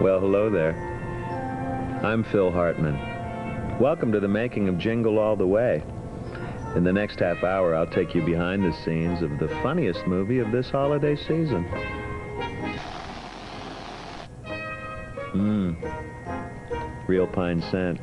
Well, hello there. I'm Phil Hartman. Welcome to the making of Jingle All The Way. In the next half hour, I'll take you behind the scenes of the funniest movie of this holiday season. Real pine scent.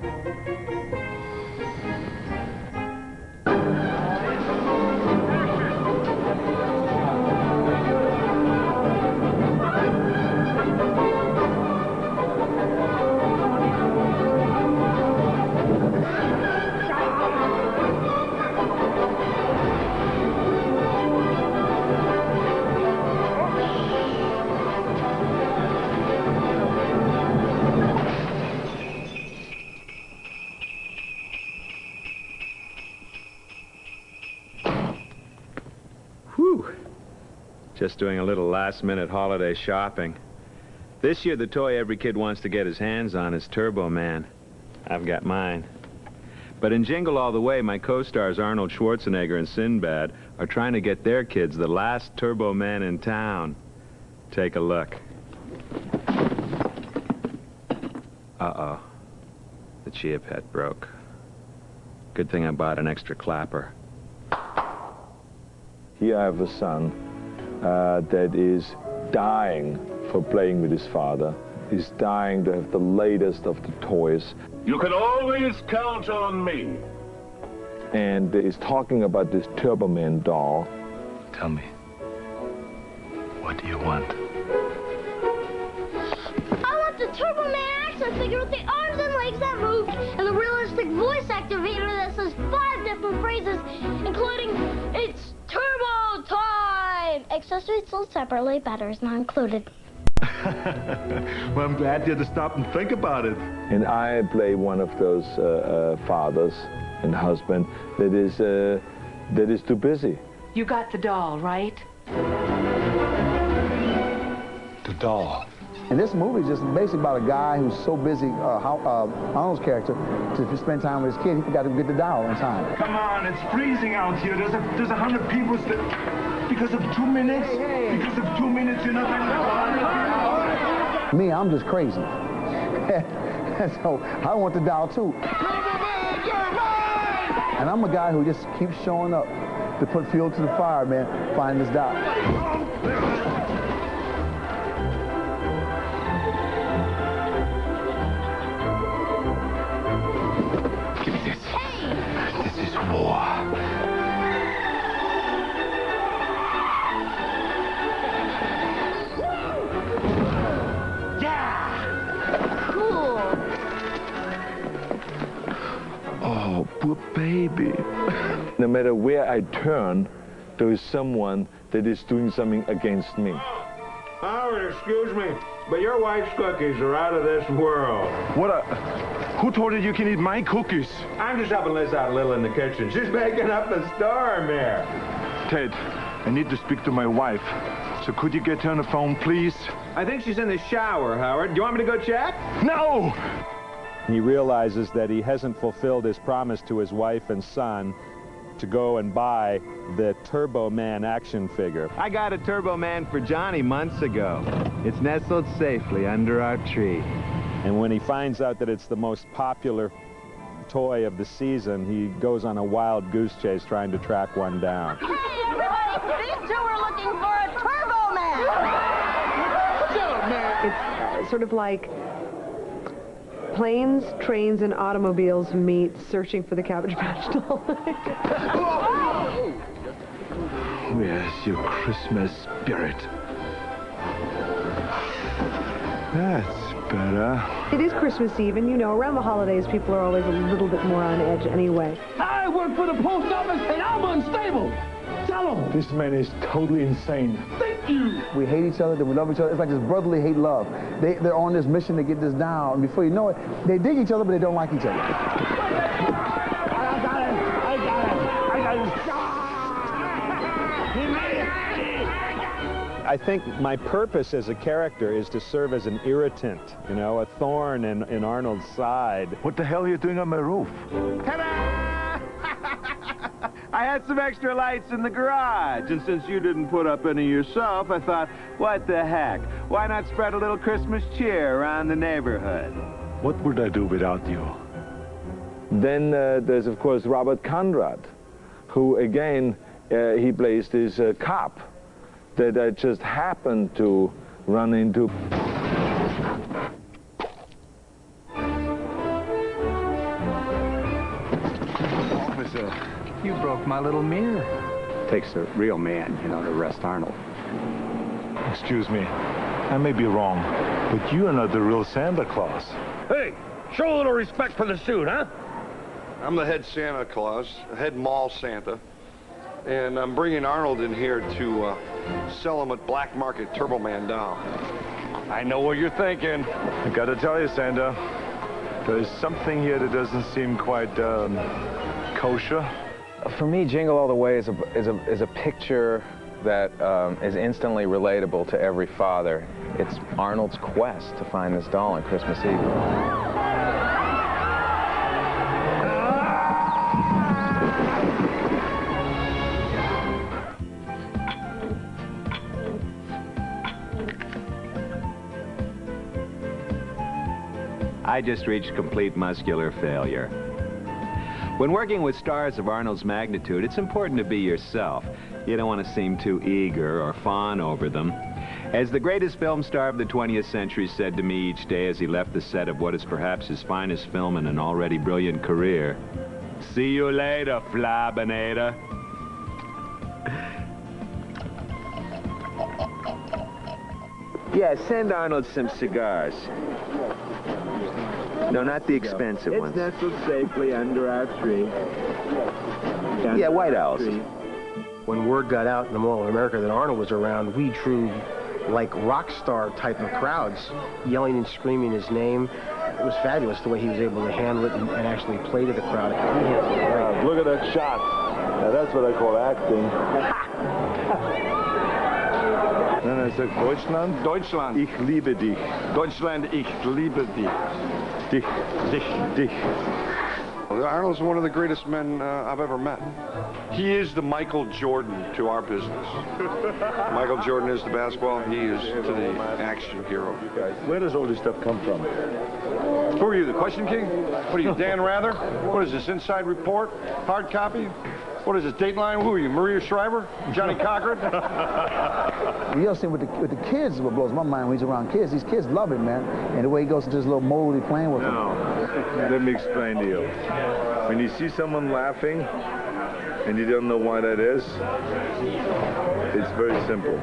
Just doing a little last-minute holiday shopping. This year, the toy every kid wants to get his hands on is Turbo Man. I've got mine. But in Jingle All The Way, my co-stars Arnold Schwarzenegger and Sinbad are trying to get their kids the last Turbo Man in town. Take a look. Uh-oh. The chia pet broke. Good thing I bought an extra clapper. Here I have a son that is dying for playing with his father. He's dying to have the latest of the toys. You can always count on me. And is talking about this Turbo Man doll. Tell me, what do you want? I want the Turbo Man action figure with the arms and legs that move and the realistic voice activator that says 5 different phrases, including "It's Turbo Time!" Accessories sold separately, batteries not included. Well, I'm glad you had to stop and think about it. And I play one of those fathers and husband that is too busy. You got the doll, right? The doll. And this movie is just basically about a guy who's so busy, Arnold's character, to spend time with his kid, he forgot to get the doll in time. Come on, it's freezing out here. There's 100 people because of 2 minutes? Hey. Because of 2 minutes, you're not... Me, I'm just crazy. So I want the doll too. And I'm a guy who just keeps showing up to put fuel to the fire, man, find this doll. Give me this. Hey. This is war. Oh, poor baby. No matter where I turn, there is someone that is doing something against me. Howard, excuse me, but your wife's cookies are out of this world. Who told you you can eat my cookies? I'm just helping Liz out a little in the kitchen. She's making up a storm here. Ted, I need to speak to my wife. So could you get her on the phone, please? I think she's in the shower, Howard. Do you want me to go check? No! He realizes that he hasn't fulfilled his promise to his wife and son to go and buy the Turbo Man action figure. I got a Turbo Man for Johnny months ago. It's nestled safely under our tree. And when he finds out that it's the most popular toy of the season, he goes on a wild goose chase trying to track one down. Hey, everybody! These two are looking for a Turbo Man! It's sort of like planes, trains, and automobiles meet searching for the Cabbage Patch doll. Where's your Christmas spirit? That's better. It is Christmas Eve, and you know, around the holidays, people are always a little bit more on edge anyway. I work for the post office, and I'm unstable. Tell him. This man is totally insane. Thank you. We hate each other, then we love each other. It's like this brotherly hate love. They're on this mission to get this down, and before you know it, they dig each other, but they don't like each other. I got it. I think my purpose as a character is to serve as an irritant, you know, a thorn in Arnold's side. What the hell are you doing on my roof? Ta-da! I I had some extra lights in the garage, and since you didn't put up any yourself, I thought, what the heck? Why not spread a little Christmas cheer around the neighborhood? What would I do without you? Then there's, of course, Robert Conrad, who, again, he plays this cop that I just happened to run into. Officer, you broke my little mirror. Takes a real man, you know, to arrest Arnold. Excuse me, I may be wrong, but you are not the real Santa Claus. Hey, show a little respect for the suit, huh? I'm the head Santa Claus, head mall Santa, and I'm bringing Arnold in here to sell him a black market Turbo Man doll. I know what you're thinking. I gotta tell you, Santa, there's something here that doesn't seem quite kosher. For me, Jingle All The Way is a picture that is instantly relatable to every father. It's Arnold's quest to find this doll on Christmas Eve. I just reached complete muscular failure. When working with stars of Arnold's magnitude, it's important to be yourself. You don't want to seem too eager or fawn over them. As the greatest film star of the 20th century said to me each day as he left the set of what is perhaps his finest film in an already brilliant career, "See you later, Flabinator." Yeah, send Arnold some cigars. No, not the expensive ones. It's nestled safely under our tree. Yeah, White Owls. When word got out in the Mall of America that Arnold was around, we drew like rock star type of crowds, yelling and screaming his name. It was fabulous the way he was able to handle it and actually play to the crowd. He handled it great. Look at that shot. Now that's what I call acting. Then I said, Deutschland? Deutschland. Ich liebe dich. Deutschland, ich liebe dich. Dich. Dich. Arnold's one of the greatest men I've ever met. He is the Michael Jordan to our business. Michael Jordan is the basketball, he is to the action hero. Where does all this stuff come from? Who are you, the Question King? What are you, Dan Rather? What is this, Inside Report? Hard copy? What is this, Dateline? Who are you, Maria Shriver? Johnny Cochran? You know, see, with the kids, what blows my mind when he's around kids, these kids love him, man. And the way he goes into his little mold, he's playing with them. No, let me explain to you. When you see someone laughing, and you don't know why that is, it's very simple.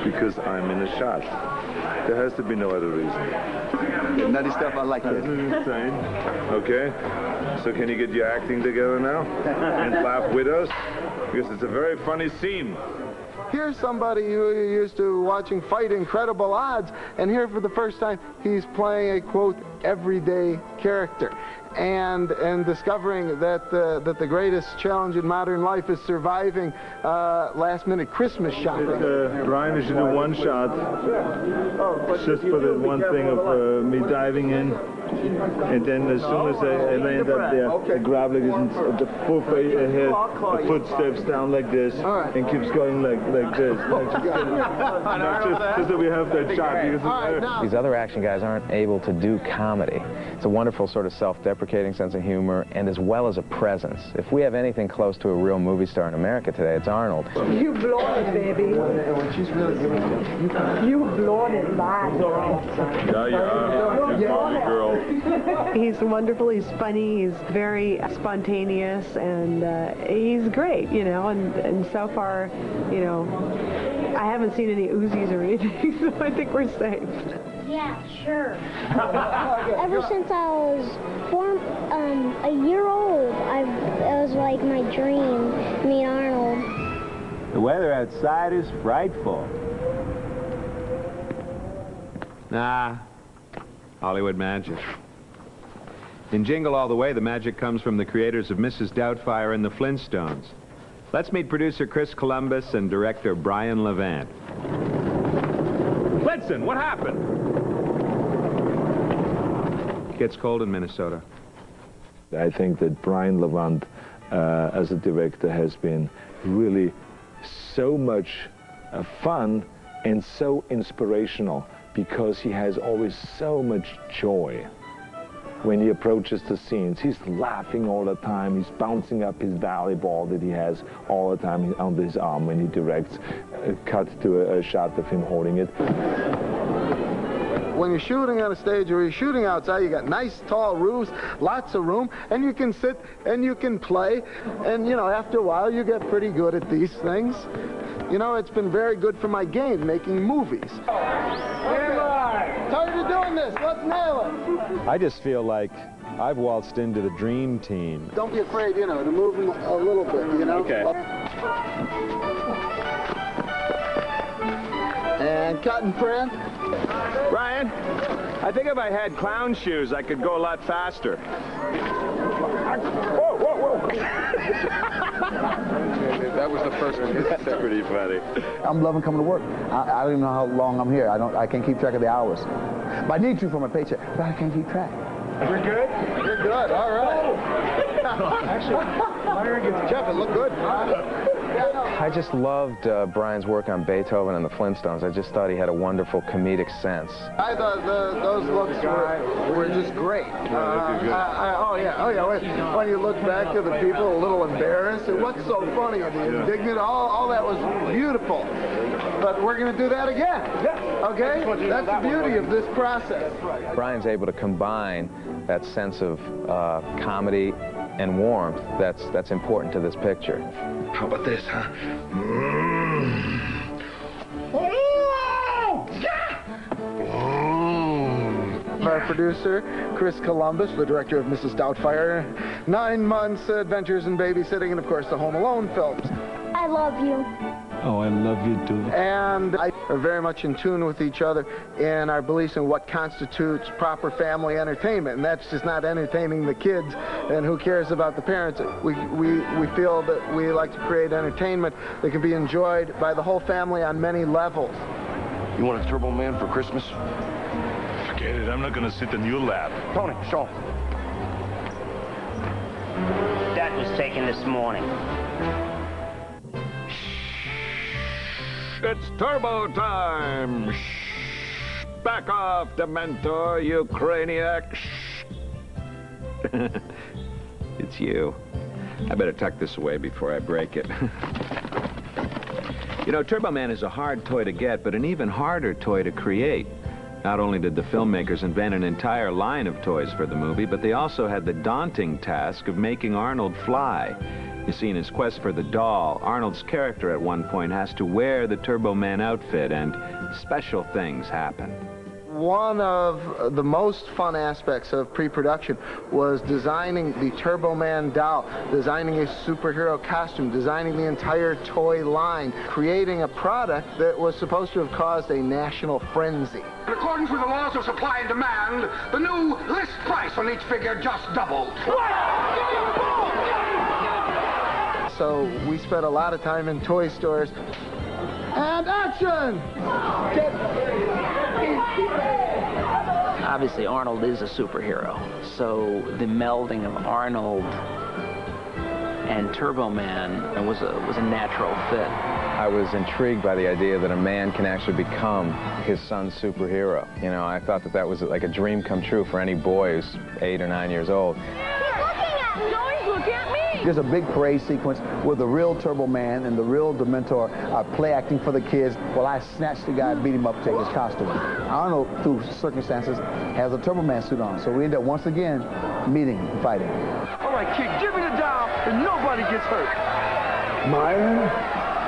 Because I'm in a shot. There has to be no other reason. Nutty stuff, I like it. Isn't it insane? Okay? So can you get your acting together now? And laugh with us? Because it's a very funny scene. Here's somebody who you're used to watching fight incredible odds, and here for the first time, he's playing a, quote, everyday character. And discovering that the greatest challenge in modern life is surviving last-minute Christmas shopping. Brian, you should do one shot, just for the one thing of me diving in, and then as soon as I land up there, the grappling isn't the foot ahead, the foot steps down like this, and keeps going like this. Just that we have that shot. Because these other action guys aren't able to do comedy. It's a wonderful sort of self-deprecating sense of humor, and as well as a presence. If we have anything close to a real movie star in America today, it's Arnold. You blown it, baby. You blown it bad. Yeah, girl. He's wonderful, he's funny, he's very spontaneous, and he's great, you know, and so far, you know, I haven't seen any Uzis or anything, so I think we're safe. Yeah, sure. Ever since I was a year old, it was like my dream, meet Arnold. The weather outside is frightful. Nah, Hollywood magic. In Jingle All the Way, the magic comes from the creators of Mrs. Doubtfire and the Flintstones. Let's meet producer Chris Columbus and director Brian Levant. Blitzen, what happened? It gets cold in Minnesota. I think that Brian Levant as a director has been really so much fun and so inspirational, because he has always so much joy when he approaches the scenes. He's laughing all the time. He's bouncing up his volleyball that he has all the time on his arm when he directs. Cut to a shot of him holding it. When you're shooting on a stage or you're shooting outside, you got nice tall roofs, lots of room, and you can sit and you can play. And, you know, after a while, you get pretty good at these things. You know, it's been very good for my game, making movies. Tired of doing this. Let's nail it. I just feel like I've waltzed into the dream team. Don't be afraid, you know, to move them a little bit, you know? Okay. And cut and print. Brian, I think if I had clown shoes, I could go a lot faster. Whoa, whoa, whoa. That was the first one. That's pretty funny. I'm loving coming to work. I don't even know how long I'm here. I can't keep track of the hours. But I need to for my paycheck, but I can't keep track. We're good? You're good, all right. Actually, Jeff, it looked good. I just loved Brian's work on Beethoven and the Flintstones. I just thought he had a wonderful comedic sense. I thought those looks were just great. Oh yeah. When you look back at the people a little embarrassed, and what's so funny, the indignant, all that was beautiful. But we're going to do that again. Okay? That's the beauty of this process. Brian's able to combine that sense of comedy and warmth that's important to this picture. How about this, huh? Our producer, Chris Columbus, the director of Mrs. Doubtfire, 9 Months, Adventures in Babysitting, and of course the Home Alone films. I love you. Oh, I love you too. And I are very much in tune with each other in our beliefs in what constitutes proper family entertainment, and that's just not entertaining the kids and who cares about the parents. We feel that we like to create entertainment that can be enjoyed by the whole family on many levels. You want a Turbo Man for Christmas? Forget it. I'm not going to sit in your lap. Tony, show. That was taken this morning. It's turbo time! Shh. Back off, Dementor, you craniac! Shh. It's you. I better tuck this away before I break it. You know, Turbo Man is a hard toy to get, but an even harder toy to create. Not only did the filmmakers invent an entire line of toys for the movie, but they also had the daunting task of making Arnold fly. You see, in his quest for the doll, Arnold's character at one point has to wear the Turbo Man outfit, and special things happen. One of the most fun aspects of pre-production was designing the Turbo Man doll, designing a superhero costume, designing the entire toy line, creating a product that was supposed to have caused a national frenzy. In accordance with the laws of supply and demand, the new list price on each figure just doubled. So we spent a lot of time in toy stores. And action! Obviously, Arnold is a superhero, so the melding of Arnold and Turbo Man was a natural fit. I was intrigued by the idea that a man can actually become his son's superhero. You know, I thought that was like a dream come true for any boy who's 8 or 9 years old. There's a big parade sequence where the real Turbo Man and the real Dementor are play acting for the kids while I snatch the guy and beat him up to take his costume. Arnold, through circumstances, has a Turbo Man suit on, so we end up once again meeting and fighting. All right, kid, give me the doll and nobody gets hurt. Myron?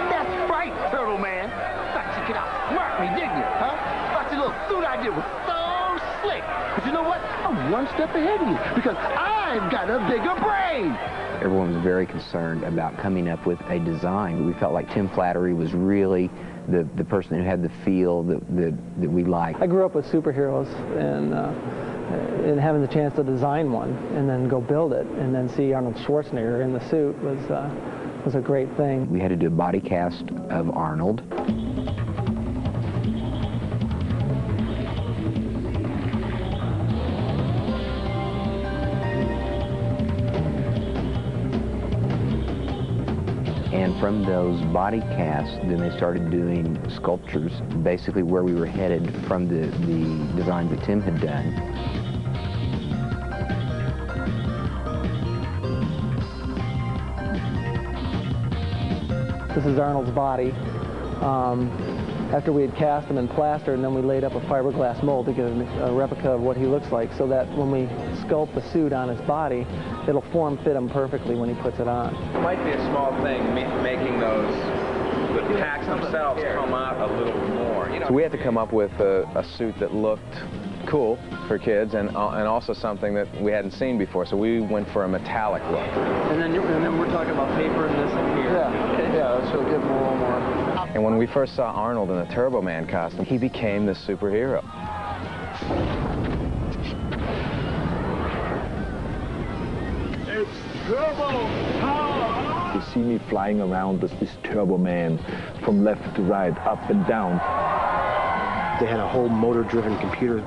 That's right, Turtle Man. Thought you could outsmart me, didn't you, huh? Thought your little suit idea was so slick. But you know what? I'm one step ahead of you because I've got a bigger brain. Everyone was very concerned about coming up with a design. We felt like Tim Flattery was really the person who had the feel that we liked. I grew up with superheroes, and having the chance to design one and then go build it and then see Arnold Schwarzenegger in the suit was a great thing. We had to do a body cast of Arnold. And from those body casts, then they started doing sculptures, basically where we were headed from the designs that Tim had done. This is Arnold's body. After we had cast him in plaster, and then we laid up a fiberglass mold to get a replica of what he looks like, so that when we sculpt the suit on his body, it'll fit him perfectly when he puts it on. It might be a small thing, making the packs themselves come out a little more. So we had to come up with a suit that looked cool for kids, and also something that we hadn't seen before. So we went for a metallic look. And then we're talking about paper and this in here. Yeah, so give him a little more. And when we first saw Arnold in the Turbo Man costume, he became the superhero. It's Turbo Power! You see me flying around as this Turbo Man from left to right, up and down. They had a whole motor-driven computer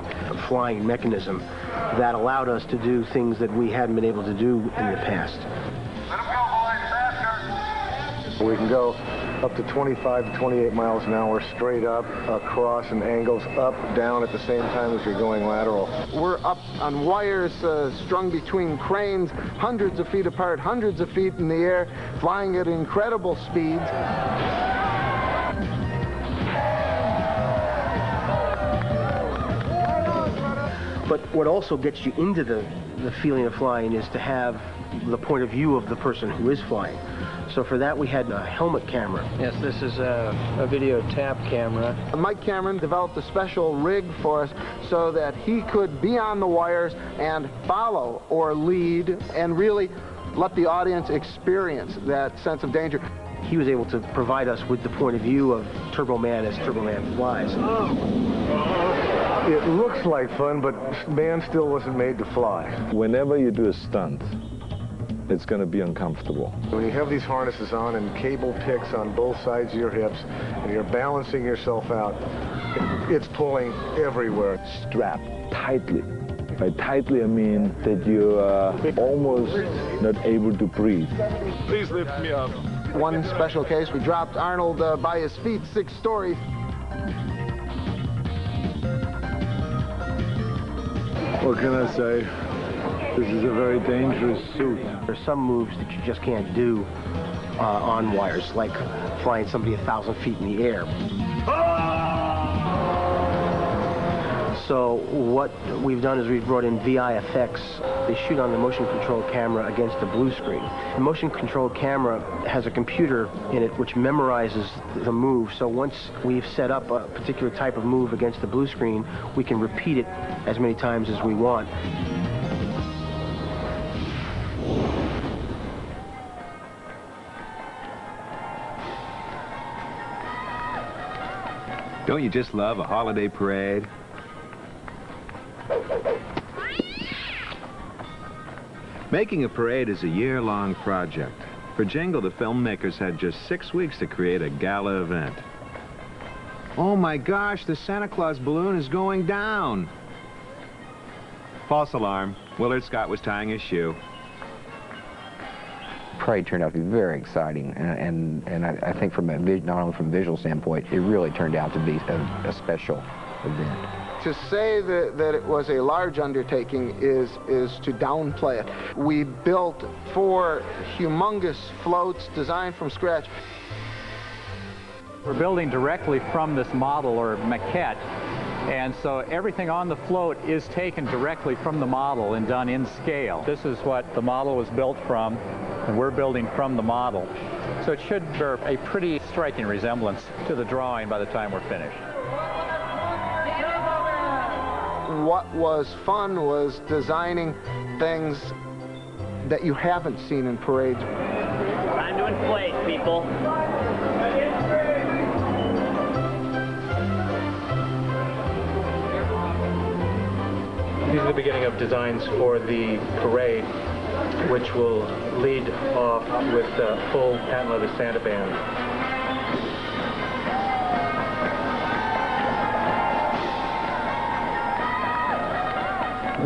flying mechanism that allowed us to do things that we hadn't been able to do in the past. We can go up to 25 to 28 miles an hour straight up, across, and angles up, down at the same time as you're going lateral. We're up on wires strung between cranes, hundreds of feet apart, hundreds of feet in the air, flying at incredible speeds. But what also gets you into the feeling of flying is to have the point of view of the person who is flying. So for that, we had a helmet camera. Yes, this is a video tap camera. Mike Cameron developed a special rig for us so that he could be on the wires and follow or lead and really let the audience experience that sense of danger. He was able to provide us with the point of view of Turbo Man as Turbo Man flies. It looks like fun, but man still wasn't made to fly. Whenever you do a stunt, it's going to be uncomfortable. When you have these harnesses on and cable picks on both sides of your hips, and you're balancing yourself out, it's pulling everywhere. Strapped tightly. By tightly, I mean that you are almost not able to breathe. Please lift me up. One special case, we dropped Arnold by his feet 6 stories. What can I say? This is a very dangerous suit. There's some moves that you just can't do on wires, like flying somebody 1,000 feet in the air. So what we've done is we've brought in VI effects. They shoot on the motion control camera against the blue screen. The motion control camera has a computer in it which memorizes the move. So once we've set up a particular type of move against the blue screen, we can repeat it as many times as we want. Don't you just love a holiday parade? Making a parade is a year-long project. For Jingle, the filmmakers had just 6 weeks to create a gala event. Oh my gosh, the Santa Claus balloon is going down. False alarm. Willard Scott was tying his shoe. Parade turned out to be very exciting, and I think from not only from a visual standpoint, it really turned out to be a special event. To say that it was a large undertaking is to downplay it. We built 4 humongous floats designed from scratch. We're building directly from this model or maquette, and so everything on the float is taken directly from the model and done in scale. This is what the model was built from, and we're building from the model. So it should bear a pretty striking resemblance to the drawing by the time we're finished. What was fun was designing things that you haven't seen in parades. Time to inflate, people. These are the beginning of designs for the parade, which will lead off with full patent leather Santa bands.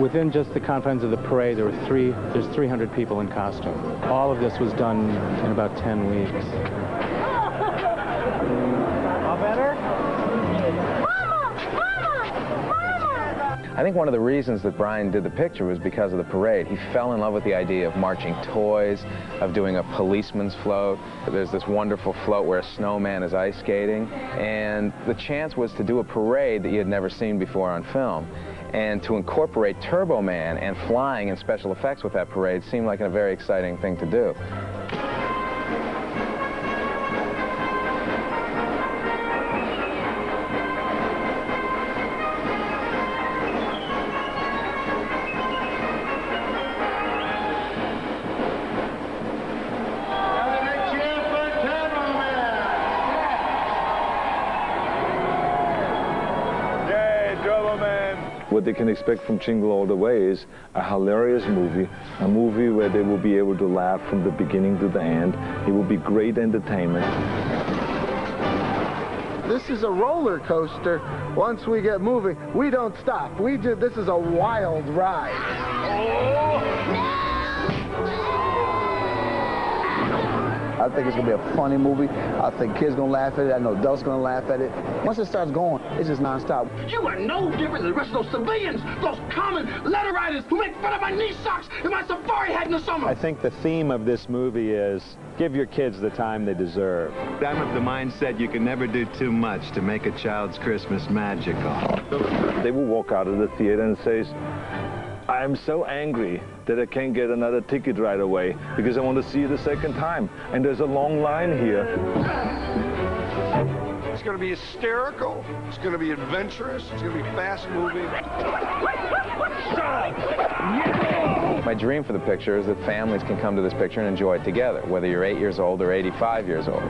Within just the confines of the parade, there's 300 people in costume. All of this was done in about 10 weeks. All better? I think one of the reasons that Brian did the picture was because of the parade. He fell in love with the idea of marching toys, of doing a policeman's float. There's this wonderful float where a snowman is ice skating, and the chance was to do a parade that you had never seen before on film. And to incorporate Turbo Man and flying and special effects with that parade seemed like a very exciting thing to do. What they can expect from Jingle All The Way is a hilarious movie, a movie where they will be able to laugh from the beginning to the end. It will be great entertainment. This is a roller coaster. Once we get moving, we don't stop. This is a wild ride. I think it's going to be a funny movie. I think kids going to laugh at it. I know adults going to laugh at it. Once it starts going, it's just nonstop. You are no different than the rest of those civilians, those common letter writers who make fun of my knee socks and my safari hat in the summer. I think the theme of this movie is give your kids the time they deserve. I'm of the mindset you can never do too much to make a child's Christmas magical. They will walk out of the theater and say, I am so angry that I can't get another ticket right away because I want to see it a second time. And there's a long line here. It's going to be hysterical. It's going to be adventurous. It's going to be fast-moving. My dream for the picture is that families can come to this picture and enjoy it together, whether you're 8 years old or 85 years old.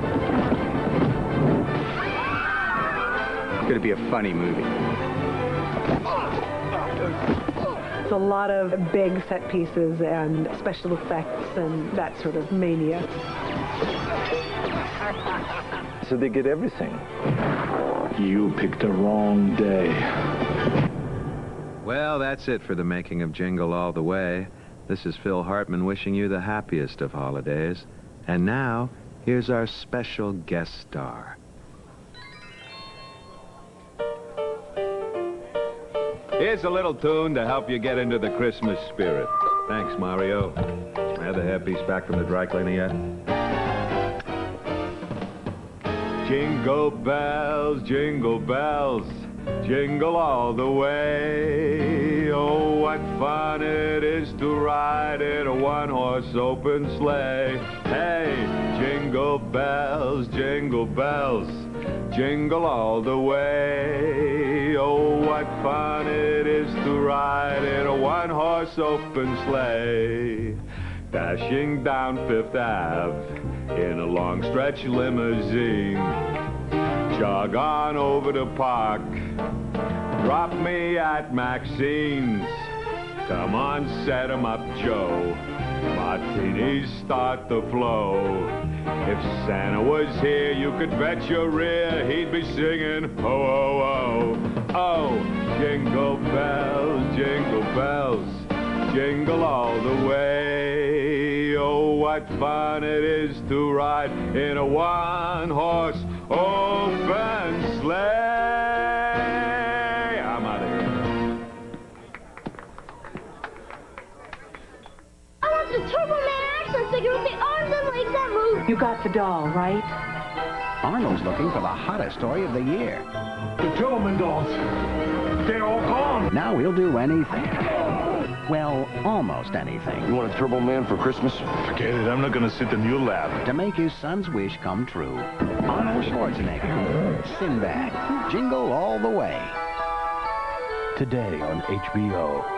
It's going to be a funny movie. It's a lot of big set pieces and special effects and that sort of mania. So they get everything. You picked the wrong day. Well, that's it for the making of Jingle All The Way. This is Phil Hartman wishing you the happiest of holidays. And now, here's our special guest star. Here's a little tune to help you get into the Christmas spirit. Thanks, Mario. I have the hairpiece back from the dry cleaner yet? Jingle bells, jingle jingle all the way. Oh, what fun it is to ride in a one-horse open sleigh. Hey, jingle bells, jingle all the way. Oh, what fun it is to ride in a one-horse open sleigh. Dashing down Fifth Ave in a long stretch limousine. Jog on over to Park. Drop me at Maxine's. Come on, set 'em up, Joe. Martinis start to flow. If Santa was here, you could bet your rear he'd be singing, oh, oh, oh. Oh, jingle bells, jingle all the way. Oh, what fun it is to ride in a one-horse open sleigh. I'm out of here. I want the Turbo Man action figure with the arms and legs that move. You got the doll, right? Arnold's looking for the hottest toy of the year. The Turboman dolls. They're all gone. Now he'll do anything. Well, almost anything. You want a Turbo Man for Christmas? Forget it. I'm not going to sit in your lap. To make his son's wish come true. Arnold Schwarzenegger. Sinbad. Jingle All The Way. Today on HBO.